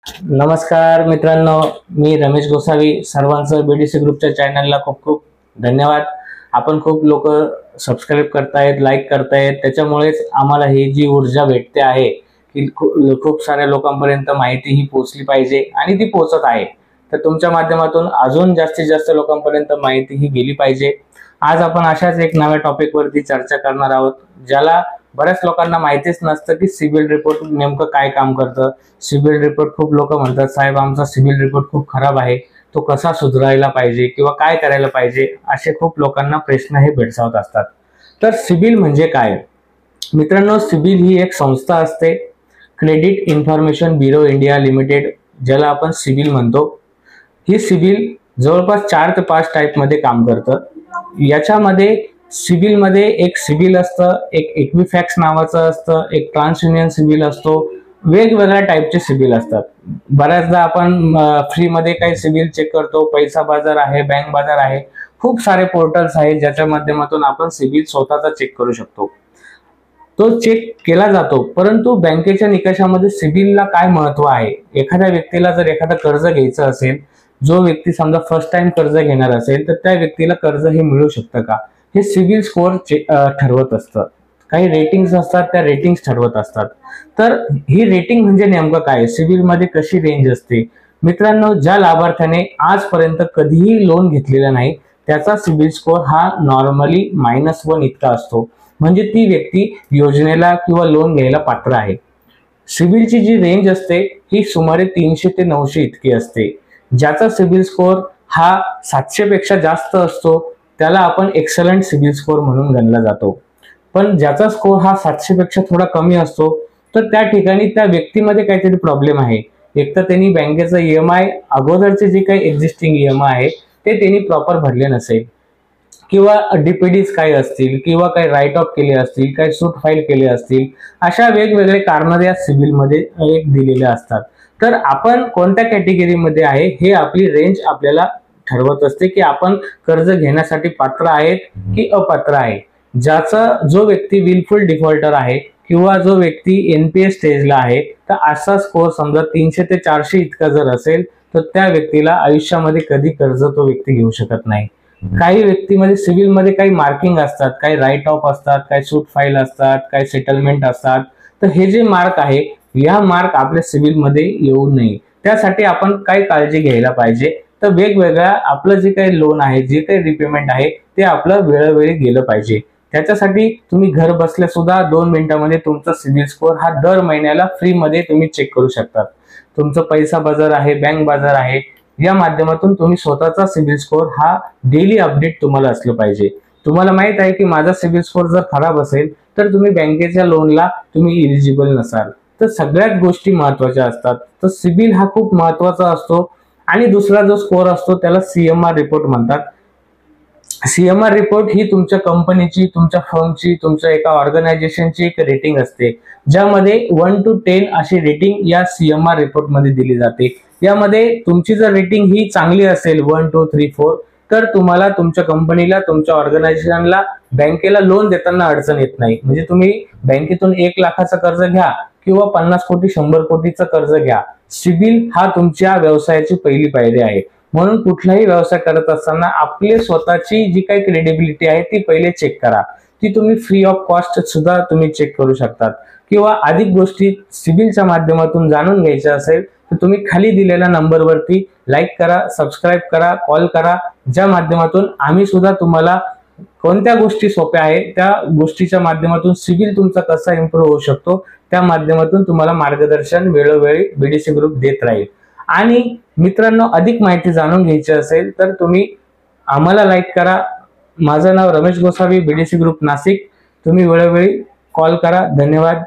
नमस्कार मित्रांनो, मी रमेश गोसावी. सर्वांचं बीडीसी ग्रुपच्या चॅनलला खूप खूप धन्यवाद. आपण खूप लोक सबस्क्राईब करतायत, लाईक करतायत, त्याच्यामुळेच आम्हाला ही जी ऊर्जा भेटते आहे की खूप साऱ्या लोकांपर्यंत माहिती ही पोहोचली पाहिजे आणि ती पोहोचत आहे. तर तुमच्या माध्यमातून अजून जास्तीत जास्त लोकांपर्यंत माहिती ही गेली पाहिजे. आज आपण अशाच एक नव्या टॉपिकवरती चर्चा करणार आहोत, ज्याला बऱ्याच लोकांना माहितीच नसतं की सिबिल रिपोर्ट नेमकं काय काम करतं. सिबिल रिपोर्ट खूप लोक म्हणतात, साहेब आमचा सिबिल रिपोर्ट खूप खराब आहे, तो कसा सुधारायला पाहिजे किंवा काय करायला पाहिजे, असे खूप लोकांना प्रश्न हे भेडसावत असतात. तर सिबिल म्हणजे काय मित्रांनो? सिबिल ही एक संस्था असते, credit information bureau India limited, ज्याला आपण सिबिल म्हणतो. ही सिबिल जवळपास 4 ते 5 टाईप मध्ये काम करतं. याच्यामध्ये सिबिल मध्ये एक सिबिल असतं, एक इक्विफॅक्स नावाचं असतं, एक ट्रान्स युनियन सिबिल असतो. वेगवेगळ्या टाईपचे सिबिल असतात. बऱ्याचदा आपण फ्री मध्ये काही सिबिल चेक करतो. पैसा बाजार आहे, बँक बाजार आहे, खूप सारे पोर्टल्स आहेत ज्याच्या माध्यमातून आपण सिबिल स्वतःचा चेक करू शकतो. तो चेक केला जातो, परंतु बँकेच्या निकषामध्ये सिबिलला काय महत्व आहे? एखाद्या व्यक्तीला जर एखादं कर्ज घ्यायचं असेल, जो व्यक्ती समजा फर्स्ट टाइम कर्ज घेणार असेल, तर त्या व्यक्तीला कर्ज हे मिळू शकतं का, हे सिबिल स्कोअर ठरवत असतं. काही रेटिंग्स असतात, त्या रेटिंग्स ठरवत असतात. तर ही रेटिंग म्हणजे नेमकं काय, सिबिल मध्ये कशी रेंज असते? मित्रांनो, ज्या लाभार्थ्याने आजपर्यंत कधीही लोन घेतलेला नाही, त्याचा सिबिल स्कोअर हा नॉर्मली -1 इतका असतो. म्हणजे ती व्यक्ती योजनेला किंवा लोन घ्यायला पात्र आहे. सिबिलची जी रेंज असते ही सुमारे 300 ते 900 इतकी असते. ज्याचा सिबिल स्कोअर हा 700 पेक्षा जास्त असतो त्याला आपण एक्सलंट सिबिल स्कोअर म्हणून गणला जातो. पण ज्याचा स्कोअर हा 700 पेक्षा थोडा कमी असतो, तर त्या ठिकाणी त्या व्यक्तीमध्ये काहीतरी प्रॉब्लेम आहे. एक तर त्यांनी बँकेचं ईएमआय, अगोदरचे जे काही एक्झिस्टिंग ईएमआय आहे ते त्यांनी प्रॉपर भरले नसेल, किंवा डीपीडीज काही असतील, किंवा काही राईट ऑफ केले असतील, काही सूट फाईल केले असतील. अशा वेगवेगळे कारण या सिबिल मध्ये एक दिलेले असतात. तर आपण कोणत्या कॅटेगरीमध्ये आहे हे आपली रेंज आपल्याला ठरवत असते की आपण कर्ज घेण्यासाठी पात्र आहेत की अपात्र आहे. ज्याचा जो व्यक्ती विलफुल डिफॉल्टर आहे किंवा जो व्यक्ती एनपीए स्टेजला आहे, तर असा स्कोअर समजा 300 ते 400 इतका जर असेल, तर त्या व्यक्तीला आयुष्यामध्ये कधी कर्ज तो व्यक्ती घेऊ शकत नाही. काही व्यक्तीमध्ये सिबिल मध्ये काही मार्किंग असतात, काही राईट ऑफ असतात, काही सूट फाईल असतात, काही सेटलमेंट असतात. तर हे जे मार्क आहे, या मार्क आपल्या सिबिल मध्ये येऊ नये, त्यासाठी आपण काय काळजी घ्यायला पाहिजे? तर वेगवेगळ्या आपलं जे काही लोन आहे, जे काही रिपेमेंट आहे, ते आपलं वेळोवेळी गेलं पाहिजे. त्याच्यासाठी तुम्ही घर बसल्या सुद्धा 2 मिनिटांमध्ये तुमचा सिबिल स्कोअर हा दर महिन्याला फ्री मध्ये तुम्ही चेक करू शकता. तुमचं पैसा बाजार आहे, बँक बाजार आहे, या माध्यमातून तुम्ही स्वतःचा सिबिल स्कोअर हा डेली अपडेट तुम्हाला असलं पाहिजे. तुम्हाला माहित आहे की माझा सिबिल स्कोअर जर खराब असेल तर तुम्ही बँकेच्या लोनला तुम्ही इलिजिबल नसाल. तर सगळ्याच गोष्टी महत्वाच्या असतात. तर सिबिल हा खूप महत्वाचा असतो. आणि दुसरा जो स्कोअर असतो त्याला सीएमआर रिपोर्ट म्हणतात. सीएमआर रिपोर्ट ही तुमच्या कंपनीची, तुमच्या फर्मची, तुमच्या एका ऑर्गनायझेशनची एक रेटिंग असते, ज्यामध्ये 1 to 10 अशी रेटिंग या सीएमआर रिपोर्ट मध्ये दिली जाते. यामध्ये तुमची जर रेटिंग ही चांगली असेल 1, 2, 3, 4, तर तुम्हाला तुमच्या कंपनीला, तुमच्या ऑर्गनायझेशनला, बँकेला लोन देताना अडचण येत नाही. म्हणजे तुम्ही बँकेतून 1 लाखाचं कर्ज घ्या किंवा 50 कोटी 100 कोटीचं कर्ज घ्या, सिबिल हा तुमच्या व्यवसायाची पहिली पायरी आहे. म्हणून कुठलाही व्यवसाय करत असताना आपली स्वतःची जी काही क्रेडिबिलिटी आहे ती पहिले चेक करा. ती तुम्ही फ्री ऑफ कॉस्ट सुद्धा तुम्ही चेक करू शकतात. किंवा अधिक गोष्टी सिबिलच्या माध्यमातून जाणून घ्यायच्या असेल तर तुम्ही खाली दिलेल्या नंबरवरती लाईक करा, सबस्क्राईब करा, कॉल करा, ज्या माध्यमातून आम्ही सुद्धा तुम्हाला कोणत्या गोष्टी सोप्या आहेत त्या गोष्टीच्या माध्यमातून सिबिल तुमचा कसा इम्प्रूव्ह होऊ शकतो त्या माध्यमातून तुम्हाला मार्गदर्शन वेळोवेळी बीडीसी ग्रुप देत राहील. आणि मित्रांनो, अधिक माहिती जाणून घ्यायची असेल तर तुम्ही आम्हाला लाईक करा. माझं नाव रमेश गोसावी, बीडीसी ग्रुप नाशिक. तुम्ही वेळोवेळी कॉल करा. धन्यवाद.